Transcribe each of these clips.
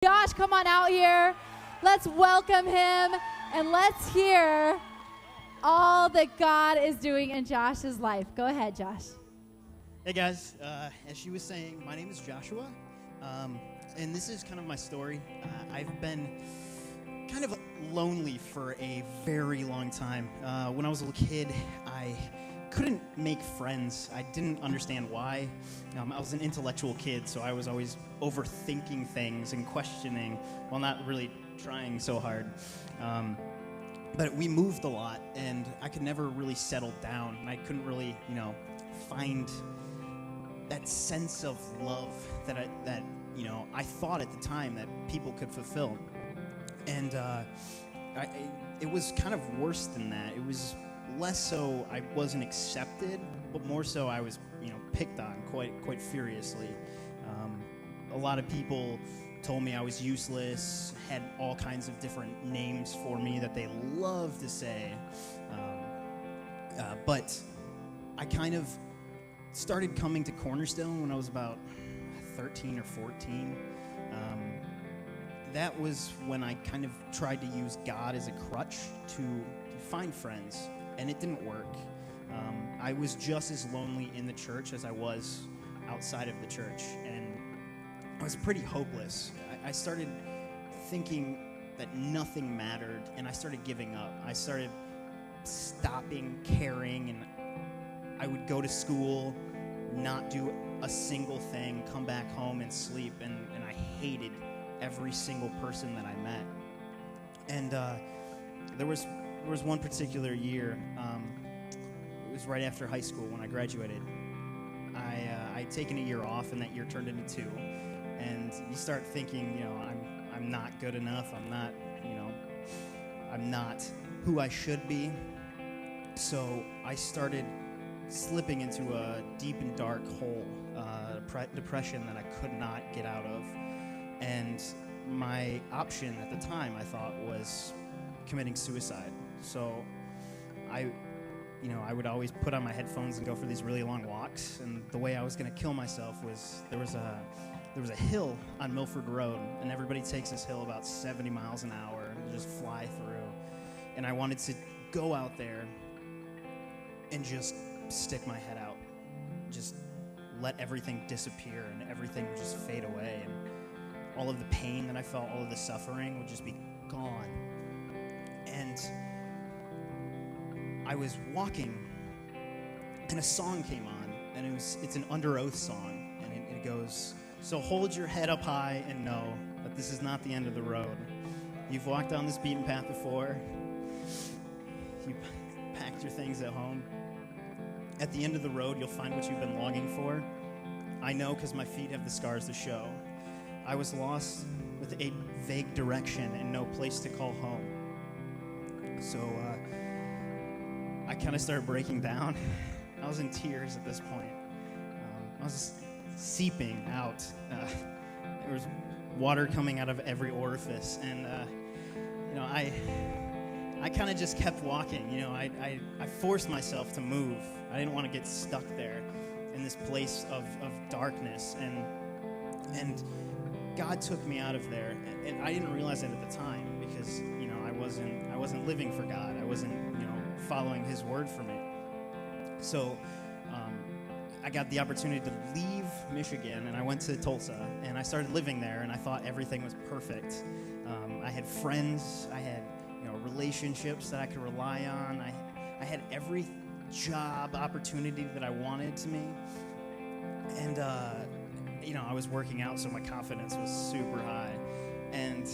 Josh, come on out here. Let's welcome him and let's hear all that God is doing in Josh's life. Go ahead, Josh. Hey guys, as she was saying, my name is Joshua, and this is kind of my story. I've been kind of lonely for a very long time. When I was a little kid, I couldn't make friends. I didn't understand why. I was an intellectual kid, so I was always overthinking things and questioning while not really trying so hard. But we moved a lot, and I could never really settle down, and I couldn't really, find that sense of love that I thought at the time that people could fulfill. And it was kind of worse than that. It was less so I wasn't accepted, but more so I was, picked on quite furiously. A lot of people told me I was useless, had all kinds of different names for me that they love to say. But I kind of started coming to Cornerstone when I was about 13 or 14. That was when I kind of tried to use God as a crutch to find friends, and it didn't work. I was just as lonely in the church as I was outside of the church, and I was pretty hopeless. I started thinking that nothing mattered, and I started giving up. I started stopping caring, and I would go to school, not do a single thing, come back home and sleep, and I hated every single person that I met. And there was one particular year, it was right after high school when I graduated. I'd taken a year off, and that year turned into 2. And you start thinking, I'm not good enough. I'm not who I should be. So I started slipping into a deep and dark hole, depression that I could not get out of. And my option at the time, I thought, was committing suicide. So I would always put on my headphones and go for these really long walks. And the way I was going to kill myself was there was a hill on Milford Road, and everybody takes this hill about 70 miles an hour and just fly through. And I wanted to go out there and just stick my head out, just let everything disappear and everything would just fade away, and all of the pain that I felt, all of the suffering would just be gone. And I was walking, and a song came on, and it's an Under Oath song, and it goes, "So hold your head up high and know that this is not the end of the road. You've walked down this beaten path before. You packed your things at home. At the end of the road, you'll find what you've been longing for. I know, because my feet have the scars to show. I was lost with a vague direction and no place to call home." So I kind of started breaking down. I was in tears at this point. I was seeping out. There was water coming out of every orifice, and I kind of just kept walking. I forced myself to move. I didn't want to get stuck there in this place of darkness, and God took me out of there, and I didn't realize it at the time because I wasn't living for God. I wasn't following His word for me. So I got the opportunity to leave Michigan, and I went to Tulsa, and I started living there, and I thought everything was perfect. I had friends, I had relationships that I could rely on. I had every job opportunity that I wanted to me, and I was working out, so my confidence was super high. And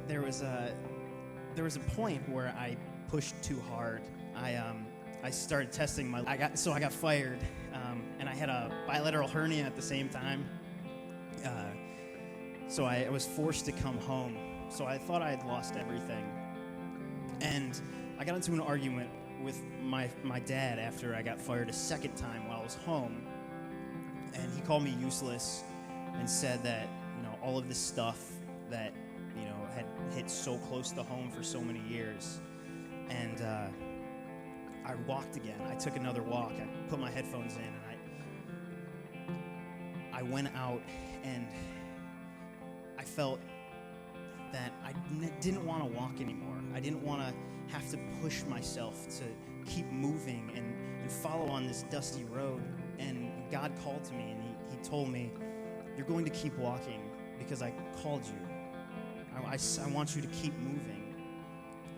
there was a point where I pushed too hard. I started testing I got fired, and I had a bilateral hernia at the same time. So I was forced to come home. So I thought I had lost everything. And I got into an argument with my dad after I got fired a second time while I was home. And he called me useless and said that, all of this stuff that, had hit so close to home for so many years. And I walked again. I took another walk. I put my headphones in, and I went out, and I felt that I didn't want to walk anymore. I didn't want to have to push myself to keep moving and follow on this dusty road. And God called to me, and he told me, you're going to keep walking because I called you. I want you to keep moving.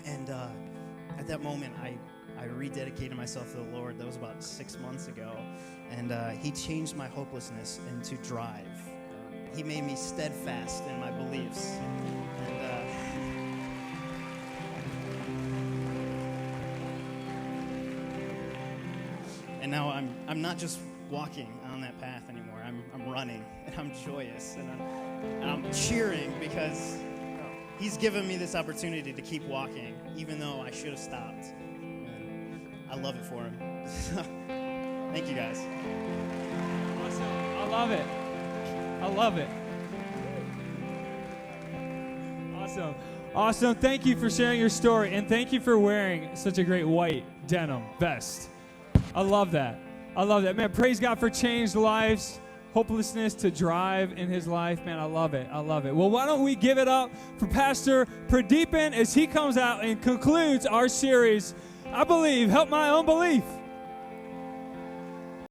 And at that moment, I rededicated myself to the Lord. That was about 6 months ago. And he changed my hopelessness into drive. He made me steadfast in my beliefs. And now I'm not just walking on that path anymore. I'm running, and I'm joyous, and I'm cheering because he's given me this opportunity to keep walking, even though I should have stopped. And I love it for him. Thank you, guys. Awesome. I love it. I love it. Awesome. Awesome. Thank you for sharing your story, and thank you for wearing such a great white denim vest. I love that. I love that. Man, praise God for changed lives, hopelessness to drive in his life. Man, I love it. I love it. Well, why don't we give it up for Pastor Pradeepan as he comes out and concludes our series, I Believe, Help My Unbelief.